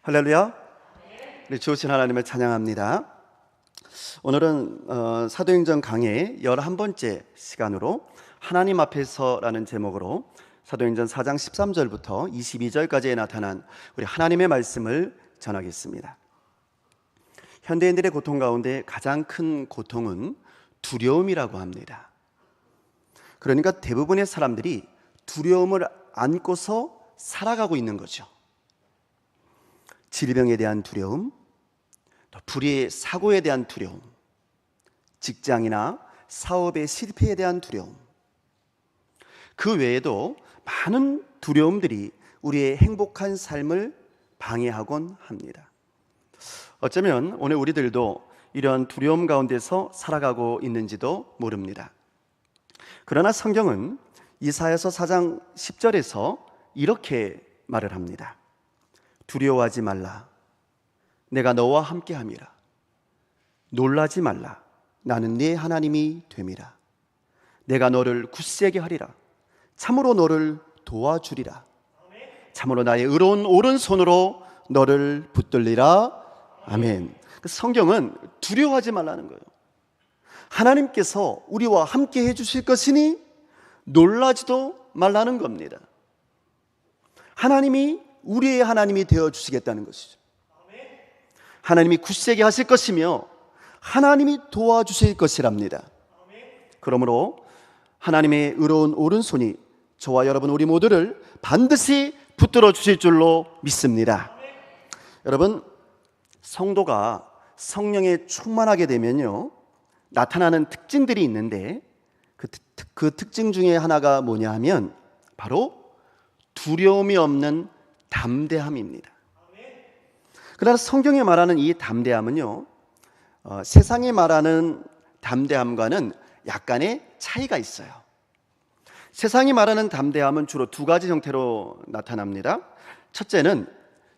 할렐루야. 우리 주신 하나님을 찬양합니다. 오늘은 사도행전 강의 11번째 시간으로 하나님 앞에서라는 제목으로 사도행전 4장 13절부터 22절까지에 나타난 우리 하나님의 말씀을 전하겠습니다. 현대인들의 고통 가운데 가장 큰 고통은 두려움이라고 합니다. 그러니까 대부분의 사람들이 두려움을 안고서 살아가고 있는 거죠. 질병에 대한 두려움, 또 불의의 사고에 대한 두려움, 직장이나 사업의 실패에 대한 두려움, 그 외에도 많은 두려움들이 우리의 행복한 삶을 방해하곤 합니다. 어쩌면 오늘 우리들도 이런 두려움 가운데서 살아가고 있는지도 모릅니다. 그러나 성경은 이사야서 4장 10절에서 이렇게 말을 합니다. 두려워하지 말라. 내가 너와 함께함이라. 놀라지 말라. 나는 네 하나님이 됨이라. 내가 너를 굳세게 하리라. 참으로 너를 도와주리라. 참으로 나의 의로운 오른손으로 너를 붙들리라. 아멘. 성경은 두려워하지 말라는 거예요. 하나님께서 우리와 함께 해주실 것이니 놀라지도 말라는 겁니다. 하나님이 우리의 하나님이 되어주시겠다는 것이죠. 하나님이 굳세게 하실 것이며 하나님이 도와주실 것이랍니다. 그러므로 하나님의 의로운 오른손이 저와 여러분 우리 모두를 반드시 붙들어 주실 줄로 믿습니다. 여러분, 성도가 성령에 충만하게 되면요 나타나는 특징들이 있는데 그 특징 중에 하나가 뭐냐 하면 바로 두려움이 없는 담대함입니다. 그러나 성경이 말하는 이 담대함은요 세상이 말하는 담대함과는 약간의 차이가 있어요. 세상이 말하는 담대함은 주로 두 가지 형태로 나타납니다. 첫째는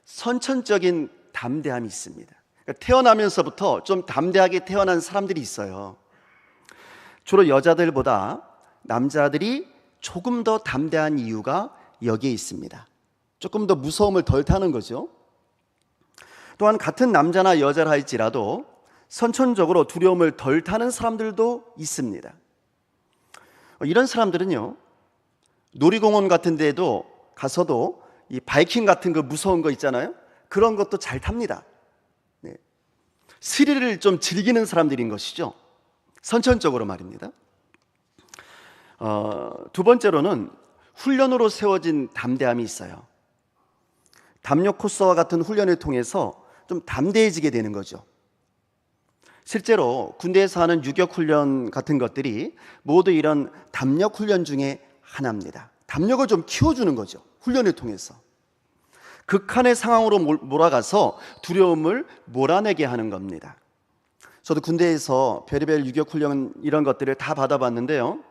선천적인 담대함이 있습니다. 그러니까 태어나면서부터 좀 담대하게 태어난 사람들이 있어요. 주로 여자들보다 남자들이 조금 더 담대한 이유가 여기에 있습니다. 조금 더 무서움을 덜 타는 거죠. 또한 같은 남자나 여자라 할지라도 선천적으로 두려움을 덜 타는 사람들도 있습니다. 이런 사람들은요 놀이공원 같은 데도 가서도 이 바이킹 같은 거 무서운 거 있잖아요. 그런 것도 잘 탑니다. 네. 스릴을 좀 즐기는 사람들인 것이죠. 선천적으로 말입니다. 두 번째로는 훈련으로 세워진 담대함이 있어요. 담력 코스와 같은 훈련을 통해서 좀 담대해지게 되는 거죠. 실제로 군대에서 하는 유격훈련 같은 것들이 모두 이런 담력 훈련 중에 하나입니다. 담력을 좀 키워주는 거죠. 훈련을 통해서 극한의 상황으로 몰아가서 두려움을 몰아내게 하는 겁니다. 저도 군대에서 별의별 유격훈련 이런 것들을 다 받아봤는데요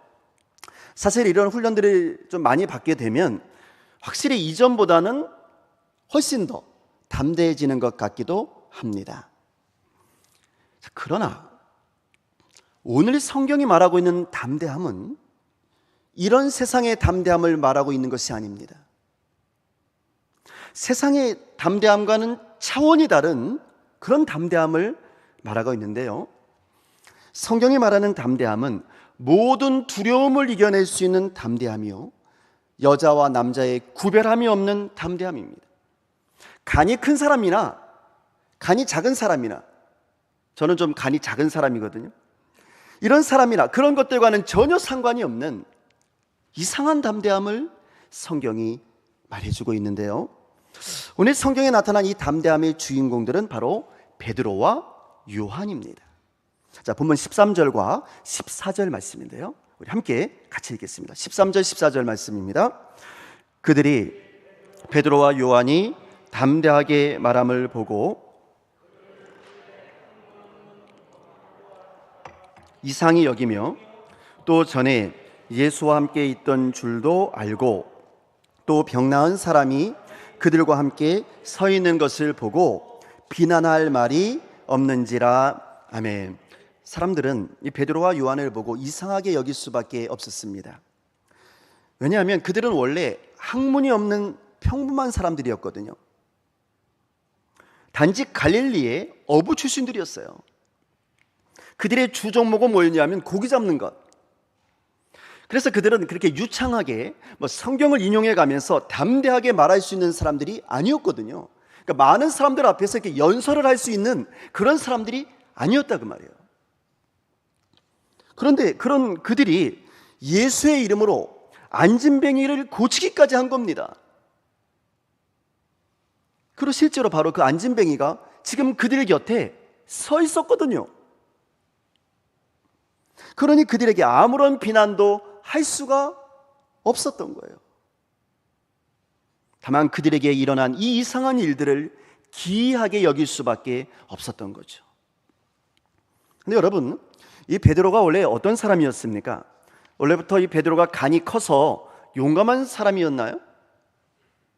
사실 이런 훈련들을 좀 많이 받게 되면 확실히 이전보다는 훨씬 더 담대해지는 것 같기도 합니다. 그러나 오늘 성경이 말하고 있는 담대함은 이런 세상의 담대함을 말하고 있는 것이 아닙니다. 세상의 담대함과는 차원이 다른 그런 담대함을 말하고 있는데요 성경이 말하는 담대함은 모든 두려움을 이겨낼 수 있는 담대함이요 여자와 남자의 구별함이 없는 담대함입니다. 간이 큰 사람이나 간이 작은 사람이나 저는 좀 간이 작은 사람이거든요. 이런 사람이나 그런 것들과는 전혀 상관이 없는 이상한 담대함을 성경이 말해주고 있는데요 오늘 성경에 나타난 이 담대함의 주인공들은 바로 베드로와 요한입니다. 자, 본문 13절과 14절 말씀인데요 우리 함께 같이 읽겠습니다. 13절 14절 말씀입니다. 그들이 베드로와 요한이 담대하게 말함을 보고 이상히 여기며 또 전에 예수와 함께 있던 줄도 알고 또 병 나은 사람이 그들과 함께 서 있는 것을 보고 비난할 말이 없는지라. 아멘. 사람들은 이 베드로와 요한을 보고 이상하게 여길 수밖에 없었습니다. 왜냐하면 그들은 원래 학문이 없는 평범한 사람들이었거든요. 단지 갈릴리의 어부 출신들이었어요. 그들의 주 종목은 뭐였냐면 고기 잡는 것. 그래서 그들은 그렇게 유창하게 성경을 인용해 가면서 담대하게 말할 수 있는 사람들이 아니었거든요. 그러니까 많은 사람들 앞에서 이렇게 연설을 할 수 있는 그런 사람들이 아니었다 그 말이에요. 그런데 그런 그들이 예수의 이름으로 안진뱅이를 고치기까지 한 겁니다. 그리고 실제로 바로 그 안진뱅이가 지금 그들 곁에 서 있었거든요. 그러니 그들에게 아무런 비난도 할 수가 없었던 거예요. 다만 그들에게 일어난 이 이상한 일들을 기이하게 여길 수밖에 없었던 거죠. 근데 여러분, 이 베드로가 원래 어떤 사람이었습니까? 원래부터 이 베드로가 간이 커서 용감한 사람이었나요?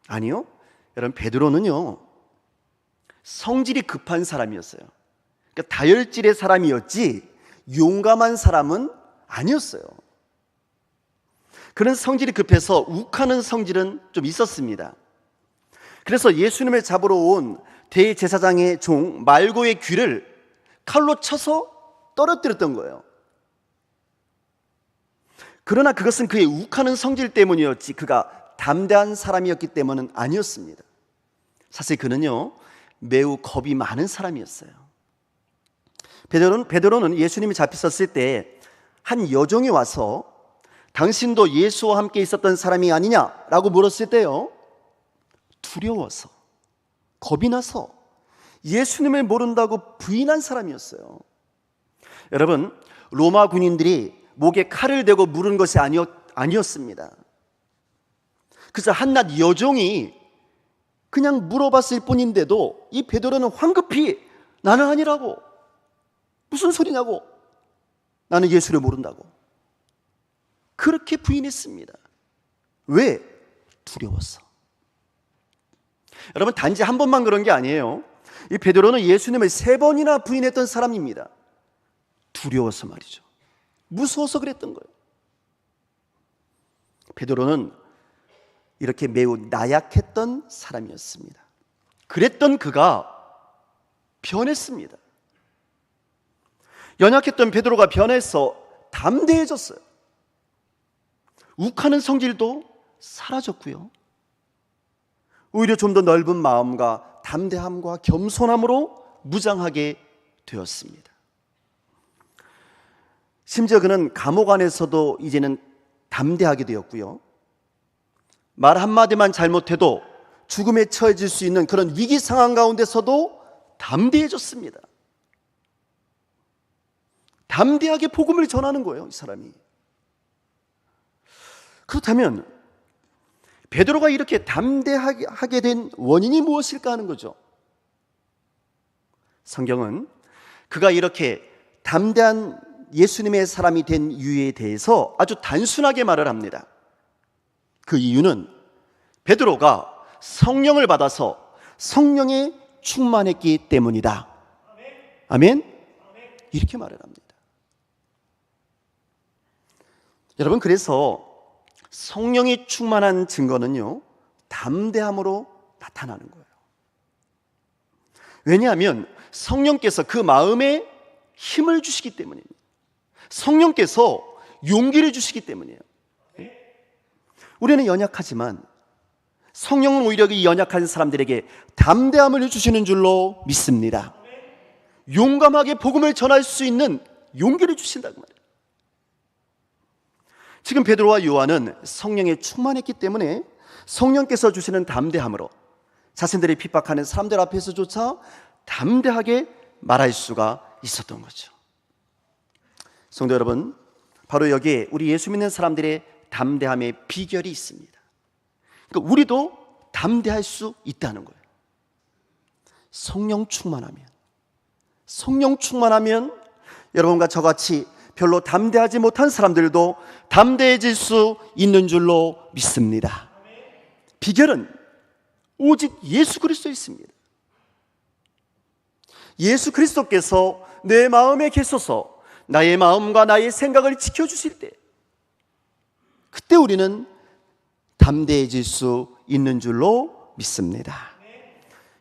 아니요. 여러분, 베드로는요 성질이 급한 사람이었어요. 그러니까 다혈질의 사람이었지 용감한 사람은 아니었어요. 그런 성질이 급해서 욱하는 성질은 좀 있었습니다. 그래서 예수님을 잡으러 온 대제사장의 종 말고의 귀를 칼로 쳐서 떨어뜨렸던 거예요. 그러나 그것은 그의 욱하는 성질 때문이었지 그가 담대한 사람이었기 때문은 아니었습니다. 사실 그는요 매우 겁이 많은 사람이었어요. 베드로는 예수님이 잡혔었을 때 한 여종이 와서 당신도 예수와 함께 있었던 사람이 아니냐라고 물었을 때요 두려워서 겁이 나서 예수님을 모른다고 부인한 사람이었어요. 여러분, 로마 군인들이 목에 칼을 대고 물은 것이 아니었습니다. 그래서 한낱 여종이 그냥 물어봤을 뿐인데도 이 베드로는 황급히 나는 아니라고, 무슨 소리냐고, 나는 예수를 모른다고 그렇게 부인했습니다. 왜? 두려웠어. 여러분, 단지 한 번만 그런 게 아니에요. 이 베드로는 예수님을 3번이나 부인했던 사람입니다. 두려워서 말이죠. 무서워서 그랬던 거예요. 베드로는 이렇게 매우 나약했던 사람이었습니다. 그랬던 그가 변했습니다. 연약했던 베드로가 변해서 담대해졌어요. 욱하는 성질도 사라졌고요. 오히려 좀 더 넓은 마음과 담대함과 겸손함으로 무장하게 되었습니다. 심지어 그는 감옥 안에서도 이제는 담대하게 되었고요. 말 한마디만 잘못해도 죽음에 처해질 수 있는 그런 위기 상황 가운데서도 담대해졌습니다. 담대하게 복음을 전하는 거예요, 이 사람이. 그렇다면 베드로가 이렇게 담대하게 된 원인이 무엇일까 하는 거죠. 성경은 그가 이렇게 담대한 예수님의 사람이 된 이유에 대해서 아주 단순하게 말을 합니다. 그 이유는 베드로가 성령을 받아서 성령에 충만했기 때문이다. 아멘? 이렇게 말을 합니다. 여러분, 그래서 성령이 충만한 증거는요 담대함으로 나타나는 거예요. 왜냐하면 성령께서 그 마음에 힘을 주시기 때문입니다. 성령께서 용기를 주시기 때문이에요. 우리는 연약하지만 성령은 오히려 이 연약한 사람들에게 담대함을 주시는 줄로 믿습니다. 용감하게 복음을 전할 수 있는 용기를 주신다고 말이에요. 지금 베드로와 요한은 성령에 충만했기 때문에 성령께서 주시는 담대함으로 자신들이 핍박하는 사람들 앞에서조차 담대하게 말할 수가 있었던 거죠. 성도 여러분, 바로 여기에 우리 예수 믿는 사람들의 담대함의 비결이 있습니다. 그러니까 우리도 담대할 수 있다는 거예요. 성령 충만하면 여러분과 저같이 별로 담대하지 못한 사람들도 담대해질 수 있는 줄로 믿습니다. 비결은 오직 예수 그리스도에 있습니다. 예수 그리스도께서 내 마음에 계셔서 나의 마음과 나의 생각을 지켜주실 때, 그때 우리는 담대해질 수 있는 줄로 믿습니다.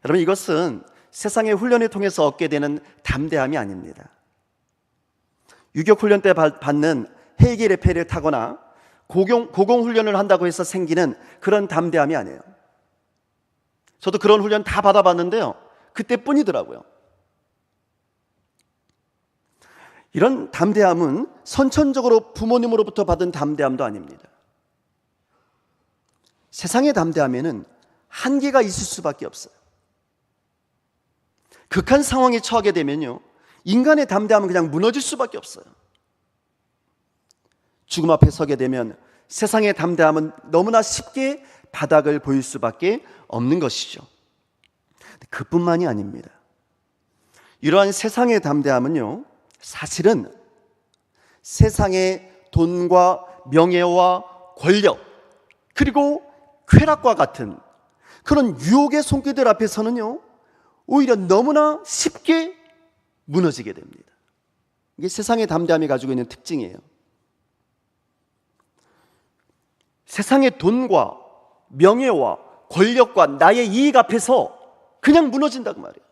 여러분, 이것은 세상의 훈련을 통해서 얻게 되는 담대함이 아닙니다. 유격훈련 때 받는 헬기 레펠을 타거나 고공훈련을 한다고 해서 생기는 그런 담대함이 아니에요. 저도 그런 훈련 다 받아봤는데요, 그때뿐이더라고요. 이런 담대함은 선천적으로 부모님으로부터 받은 담대함도 아닙니다. 세상의 담대함에는 한계가 있을 수밖에 없어요. 극한 상황에 처하게 되면요, 인간의 담대함은 그냥 무너질 수밖에 없어요. 죽음 앞에 서게 되면 세상의 담대함은 너무나 쉽게 바닥을 보일 수밖에 없는 것이죠. 그뿐만이 아닙니다. 이러한 세상의 담대함은요, 사실은 세상의 돈과 명예와 권력, 그리고 쾌락과 같은 그런 유혹의 손길들 앞에서는요, 오히려 너무나 쉽게 무너지게 됩니다. 이게 세상의 담대함이 가지고 있는 특징이에요. 세상의 돈과 명예와 권력과 나의 이익 앞에서 그냥 무너진다고 말이에요.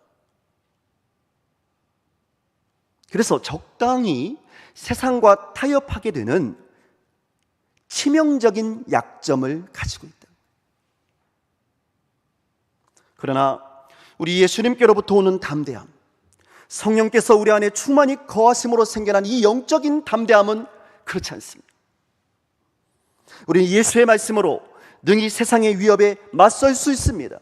그래서 적당히 세상과 타협하게 되는 치명적인 약점을 가지고 있다. 그러나 우리 예수님께로부터 오는 담대함, 성령께서 우리 안에 충만히 거하심으로 생겨난 이 영적인 담대함은 그렇지 않습니다. 우리는 예수의 말씀으로 능히 세상의 위협에 맞설 수 있습니다.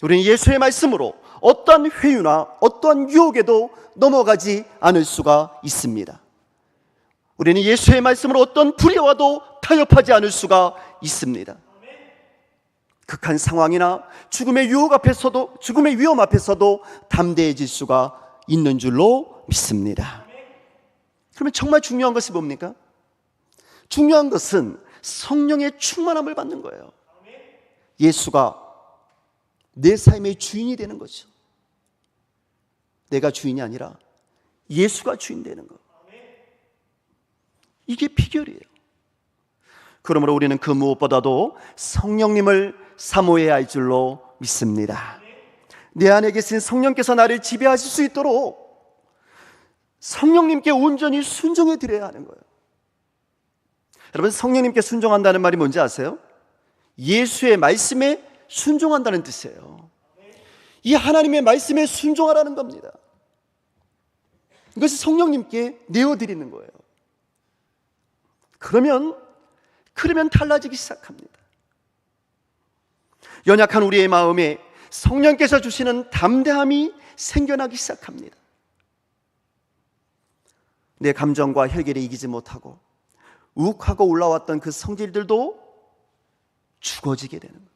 우리는 예수의 말씀으로 어떠한 회유나 어떠한 유혹에도 넘어가지 않을 수가 있습니다. 우리는 예수의 말씀으로 어떤 불의와도 타협하지 않을 수가 있습니다. 극한 상황이나 죽음의 유혹 앞에서도, 죽음의 위험 앞에서도 담대해질 수가 있는 줄로 믿습니다. 그러면 정말 중요한 것이 뭡니까? 중요한 것은 성령의 충만함을 받는 거예요. 예수가 내 삶의 주인이 되는 거죠. 내가 주인이 아니라 예수가 주인 되는 것. 이게 비결이에요. 그러므로 우리는 그 무엇보다도 성령님을 사모해야 할 줄로 믿습니다. 내 안에 계신 성령께서 나를 지배하실 수 있도록 성령님께 온전히 순종해 드려야 하는 거예요. 여러분, 성령님께 순종한다는 말이 뭔지 아세요? 예수의 말씀에 순종한다는 뜻이에요. 이 하나님의 말씀에 순종하라는 겁니다. 이것이 성령님께 내어드리는 거예요. 그러면 달라지기 시작합니다. 연약한 우리의 마음에 성령께서 주시는 담대함이 생겨나기 시작합니다. 내 감정과 혈기를 이기지 못하고 욱하고 올라왔던 그 성질들도 죽어지게 되는 거예요.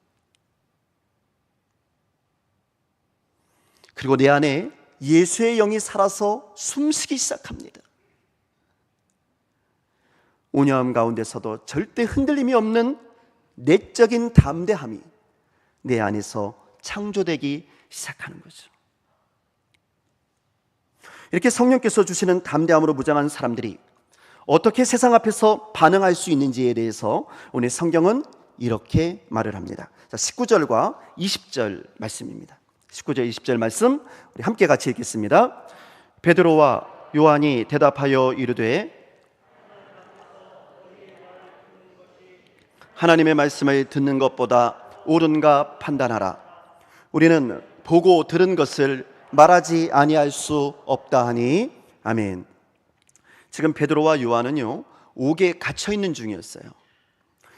그리고 내 안에 예수의 영이 살아서 숨쉬기 시작합니다. 온유함 가운데서도 절대 흔들림이 없는 내적인 담대함이 내 안에서 창조되기 시작하는 거죠. 이렇게 성령께서 주시는 담대함으로 무장한 사람들이 어떻게 세상 앞에서 반응할 수 있는지에 대해서 오늘 성경은 이렇게 말을 합니다. 19절과 20절 말씀입니다. 19절 20절 말씀 우리 함께 같이 읽겠습니다. 베드로와 요한이 대답하여 이르되 하나님의 말씀을 듣는 것보다 옳은가 판단하라. 우리는 보고 들은 것을 말하지 아니할 수 없다 하니. 아멘. 지금 베드로와 요한은요, 옥에 갇혀 있는 중이었어요.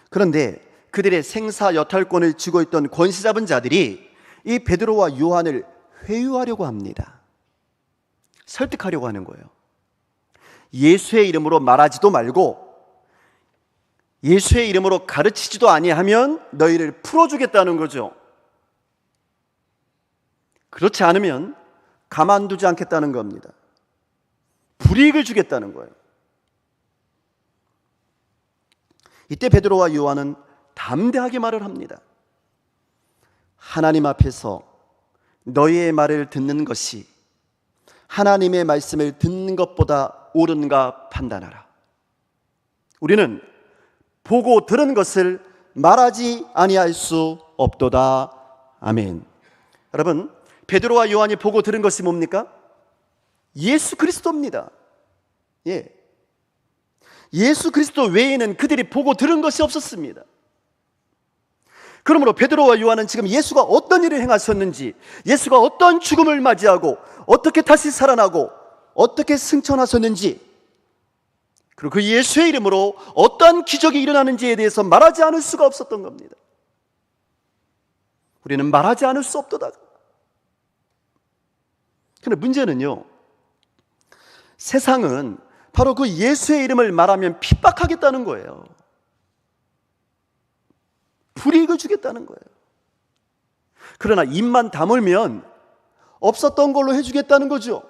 그런데 그들의 생사 여탈권을 쥐고 있던 권세 잡은 자들이 이 베드로와 요한을 회유하려고 합니다. 설득하려고 하는 거예요. 예수의 이름으로 말하지도 말고 예수의 이름으로 가르치지도 아니하면 너희를 풀어주겠다는 거죠. 그렇지 않으면 가만두지 않겠다는 겁니다. 불이익을 주겠다는 거예요. 이때 베드로와 요한은 담대하게 말을 합니다. 하나님 앞에서 너희의 말을 듣는 것이 하나님의 말씀을 듣는 것보다 옳은가 판단하라. 우리는 보고 들은 것을 말하지 아니할 수 없도다. 아멘. 여러분, 베드로와 요한이 보고 들은 것이 뭡니까? 예수 그리스도입니다. 예. 예수 그리스도 외에는 그들이 보고 들은 것이 없었습니다. 그러므로 베드로와 요한은 지금 예수가 어떤 일을 행하셨는지, 예수가 어떤 죽음을 맞이하고 어떻게 다시 살아나고 어떻게 승천하셨는지, 그리고 그 예수의 이름으로 어떠한 기적이 일어나는지에 대해서 말하지 않을 수가 없었던 겁니다. 우리는 말하지 않을 수 없도다. 그런데 문제는요, 세상은 바로 그 예수의 이름을 말하면 핍박하겠다는 거예요. 불이익을 주겠다는 거예요. 그러나 입만 다물면 없었던 걸로 해주겠다는 거죠.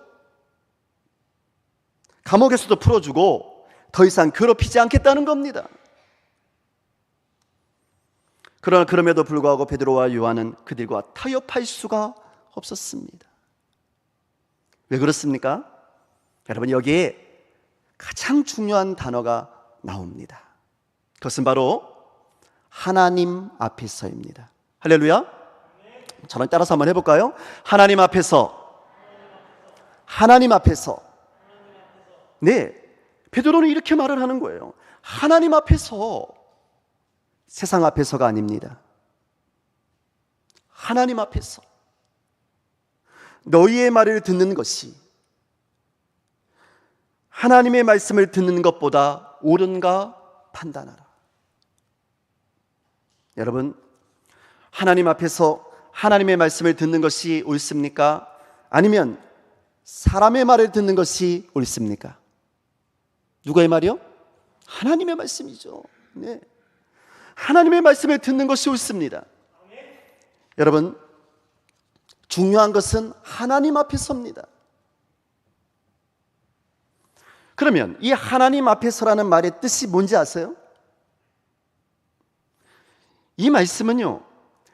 감옥에서도 풀어주고 더 이상 괴롭히지 않겠다는 겁니다. 그러나 그럼에도 불구하고 베드로와 요한은 그들과 타협할 수가 없었습니다. 왜 그렇습니까? 여러분, 여기에 가장 중요한 단어가 나옵니다. 그것은 바로 하나님 앞에서입니다. 할렐루야. 저랑 따라서 한번 해볼까요? 하나님 앞에서. 하나님 앞에서. 네, 베드로는 이렇게 말을 하는 거예요. 하나님 앞에서. 세상 앞에서가 아닙니다. 하나님 앞에서 너희의 말을 듣는 것이 하나님의 말씀을 듣는 것보다 옳은가 판단하라. 여러분, 하나님 앞에서 하나님의 말씀을 듣는 것이 옳습니까? 아니면 사람의 말을 듣는 것이 옳습니까? 누구의 말이요? 하나님의 말씀이죠. 네. 하나님의 말씀을 듣는 것이 옳습니다. 여러분, 중요한 것은 하나님 앞에서입니다. 그러면 이 하나님 앞에서라는 말의 뜻이 뭔지 아세요? 이 말씀은요,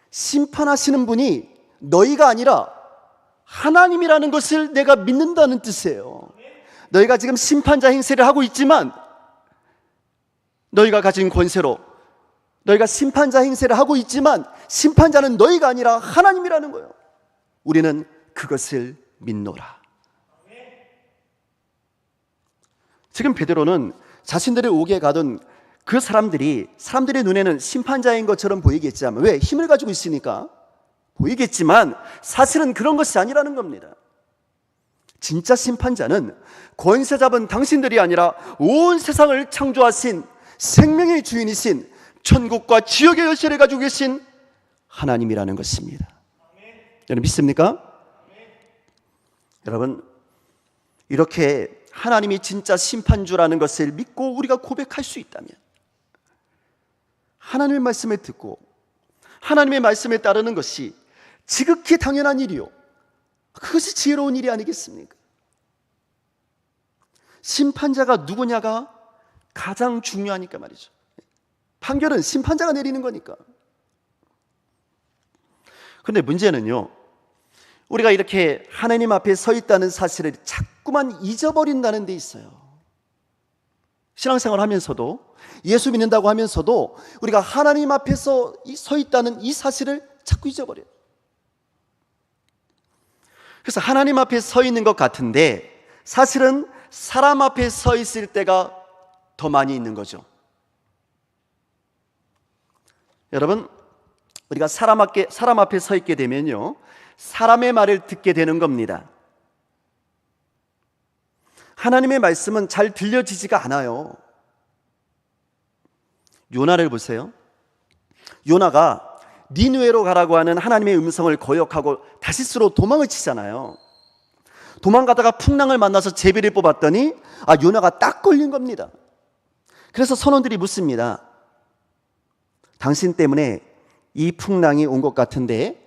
심판하시는 분이 너희가 아니라 하나님이라는 것을 내가 믿는다는 뜻이에요. 너희가 지금 심판자 행세를 하고 있지만, 너희가 가진 권세로 너희가 심판자 행세를 하고 있지만 심판자는 너희가 아니라 하나님이라는 거예요. 우리는 그것을 믿노라. 지금 베드로는 자신들의 옥에 가던 그 사람들의 눈에는 심판자인 것처럼 보이겠지만, 왜? 힘을 가지고 있으니까 보이겠지만 사실은 그런 것이 아니라는 겁니다. 진짜 심판자는 권세 잡은 당신들이 아니라 온 세상을 창조하신 생명의 주인이신 천국과 지옥의 열쇠를 가지고 계신 하나님이라는 것입니다. 여러분 믿습니까? 여러분, 이렇게 하나님이 진짜 심판주라는 것을 믿고 우리가 고백할 수 있다면, 하나님의 말씀을 듣고 하나님의 말씀에 따르는 것이 지극히 당연한 일이요, 그것이 지혜로운 일이 아니겠습니까? 심판자가 누구냐가 가장 중요하니까 말이죠. 판결은 심판자가 내리는 거니까. 그런데 문제는요, 우리가 이렇게 하나님 앞에 서 있다는 사실을 자꾸만 잊어버린다는 데 있어요. 신앙생활 하면서도, 예수 믿는다고 하면서도 우리가 하나님 앞에서 서 있다는 이 사실을 자꾸 잊어버려요. 그래서 하나님 앞에 서 있는 것 같은데 사실은 사람 앞에 서 있을 때가 더 많이 있는 거죠. 여러분, 우리가 사람 앞에 서 있게 되면요, 사람의 말을 듣게 되는 겁니다. 하나님의 말씀은 잘 들려지지가 않아요. 요나를 보세요. 요나가 니느웨로 가라고 하는 하나님의 음성을 거역하고 다시스로 도망을 치잖아요. 도망가다가 풍랑을 만나서 제비를 뽑았더니 요나가 딱 걸린 겁니다. 그래서 선원들이 묻습니다. 당신 때문에 이 풍랑이 온 것 같은데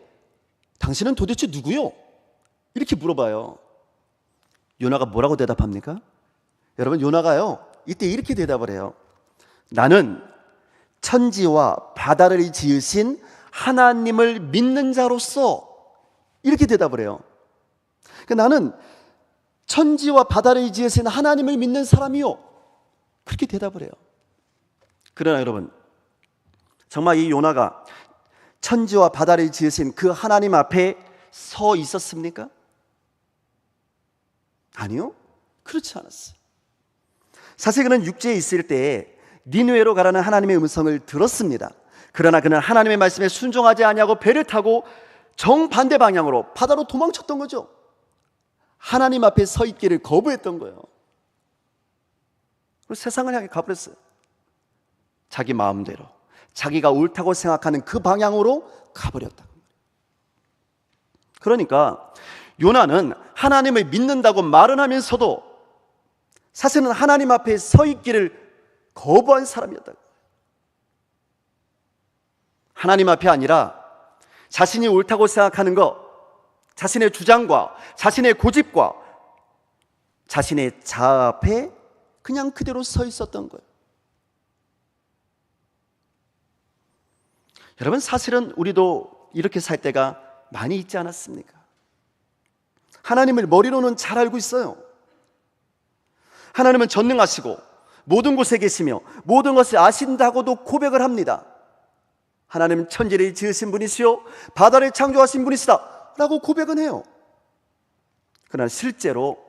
당신은 도대체 누구요? 이렇게 물어봐요. 요나가 뭐라고 대답합니까? 여러분, 요나가요 이때 이렇게 대답을 해요. 나는 천지와 바다를 지으신 하나님을 믿는 자로서, 이렇게 대답을 해요. 그러니까 나는 천지와 바다를 지으신 하나님을 믿는 사람이요, 그렇게 대답을 해요. 그러나 여러분, 정말 이 요나가 천지와 바다를 지으신 그 하나님 앞에 서 있었습니까? 아니요, 그렇지 않았어요. 사실 그는 육지에 있을 때에 니느웨로 가라는 하나님의 음성을 들었습니다. 그러나 그는 하나님의 말씀에 순종하지 아니하고 배를 타고 정반대 방향으로 바다로 도망쳤던 거죠. 하나님 앞에 서 있기를 거부했던 거예요. 그리고 세상을 향해 가버렸어요. 자기 마음대로, 자기가 옳다고 생각하는 그 방향으로 가버렸다. 그러니까 요나는 하나님을 믿는다고 말은 하면서도 사실은 하나님 앞에 서 있기를 거부한 사람이었다. 하나님 앞에 아니라 자신이 옳다고 생각하는 것, 자신의 주장과 자신의 고집과 자신의 자아 앞에 그냥 그대로 서 있었던 거예요. 여러분, 사실은 우리도 이렇게 살 때가 많이 있지 않았습니까? 하나님을 머리로는 잘 알고 있어요. 하나님은 전능하시고 모든 곳에 계시며 모든 것을 아신다고도 고백을 합니다. 하나님은 천지를 지으신 분이시요 바다를 창조하신 분이시다 라고 고백은 해요. 그러나 실제로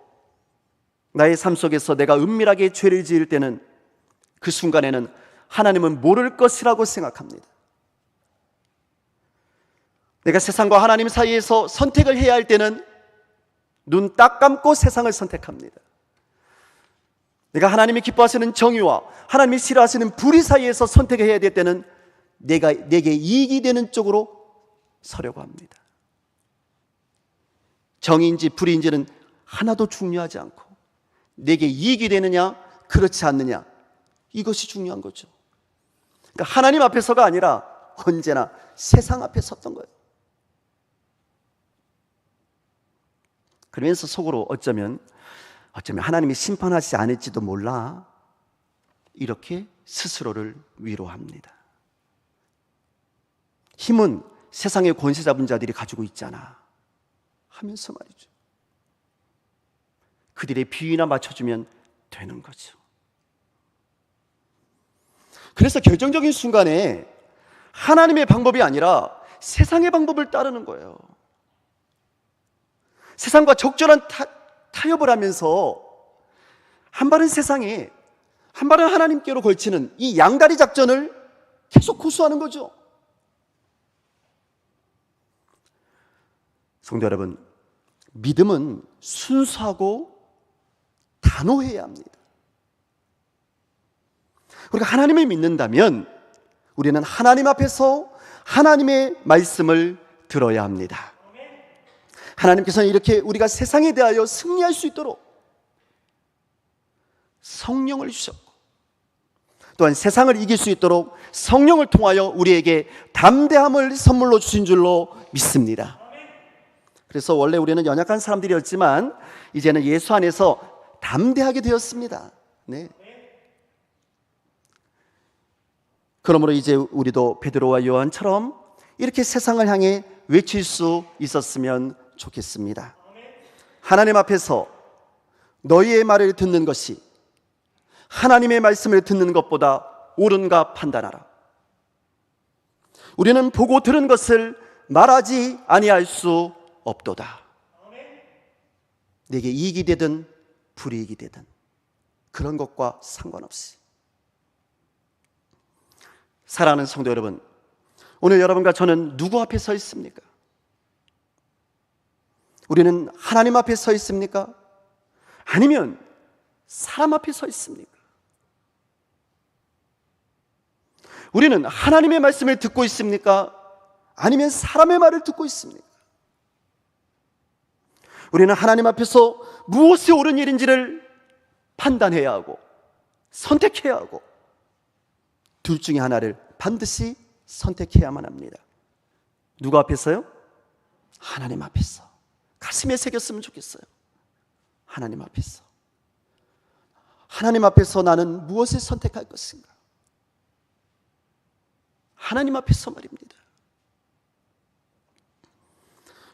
나의 삶 속에서 내가 은밀하게 죄를 지을 때는 그 순간에는 하나님은 모를 것이라고 생각합니다. 내가 세상과 하나님 사이에서 선택을 해야 할 때는 눈 딱 감고 세상을 선택합니다. 내가 하나님이 기뻐하시는 정의와 하나님이 싫어하시는 불의 사이에서 선택해야 될 때는 내게 이익이 되는 쪽으로 서려고 합니다. 정의인지 불의인지는 하나도 중요하지 않고 내게 이익이 되느냐 그렇지 않느냐, 이것이 중요한 거죠. 그러니까 하나님 앞에서가 아니라 언제나 세상 앞에 섰던 거예요. 그러면서 속으로 어쩌면 하나님이 심판하지 않을지도 몰라, 이렇게 스스로를 위로합니다. 힘은 세상의 권세 잡은 자들이 가지고 있잖아 하면서 말이죠. 그들의 비위나 맞춰주면 되는 거죠. 그래서 결정적인 순간에 하나님의 방법이 아니라 세상의 방법을 따르는 거예요. 세상과 적절한 타협을 하면서 한 발은 세상에 한 발은 하나님께로 걸치는 이 양다리 작전을 계속 고수하는 거죠. 성도 여러분, 믿음은 순수하고 단호해야 합니다. 우리가 하나님을 믿는다면 우리는 하나님 앞에서 하나님의 말씀을 들어야 합니다. 하나님께서는 이렇게 우리가 세상에 대하여 승리할 수 있도록 성령을 주셨고, 또한 세상을 이길 수 있도록 성령을 통하여 우리에게 담대함을 선물로 주신 줄로 믿습니다. 그래서 원래 우리는 연약한 사람들이었지만 이제는 예수 안에서 담대하게 되었습니다. 네. 그러므로 이제 우리도 베드로와 요한처럼 이렇게 세상을 향해 외칠 수 있었으면 좋겠습니다. 하나님 앞에서 너희의 말을 듣는 것이 하나님의 말씀을 듣는 것보다 옳은가 판단하라. 우리는 보고 들은 것을 말하지 아니할 수 없도다. 내게 이익이 되든 불이익이 되든 그런 것과 상관없이. 사랑하는 성도 여러분, 오늘 여러분과 저는 누구 앞에 서 있습니까? 우리는 하나님 앞에 서 있습니까? 아니면 사람 앞에 서 있습니까? 우리는 하나님의 말씀을 듣고 있습니까? 아니면 사람의 말을 듣고 있습니까? 우리는 하나님 앞에서 무엇이 옳은 일인지를 판단해야 하고 선택해야 하고 둘 중에 하나를 반드시 선택해야만 합니다. 누구 앞에서요? 하나님 앞에서. 가슴에 새겼으면 좋겠어요. 하나님 앞에서. 하나님 앞에서 나는 무엇을 선택할 것인가? 하나님 앞에서 말입니다.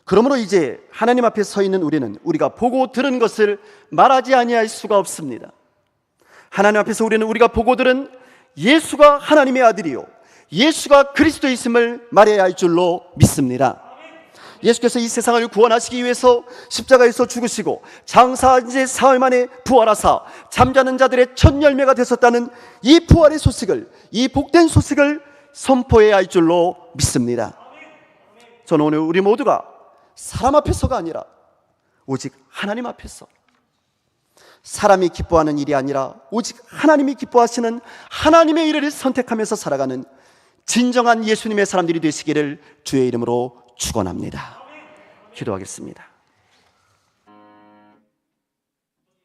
그러므로 이제 하나님 앞에 서 있는 우리는 우리가 보고 들은 것을 말하지 아니할 수가 없습니다. 하나님 앞에서 우리는 우리가 보고 들은 예수가 하나님의 아들이요 예수가 그리스도이심을 말해야 할 줄로 믿습니다. 예수께서 이 세상을 구원하시기 위해서 십자가에서 죽으시고 장사한 지 사흘 만에 부활하사 잠자는 자들의 첫 열매가 되셨다는 이 부활의 소식을, 이 복된 소식을 선포해야 할 줄로 믿습니다. 저는 오늘 우리 모두가 사람 앞에서가 아니라 오직 하나님 앞에서, 사람이 기뻐하는 일이 아니라 오직 하나님이 기뻐하시는 하나님의 일을 선택하면서 살아가는 진정한 예수님의 사람들이 되시기를 주의 이름으로 축원합니다. 기도하겠습니다.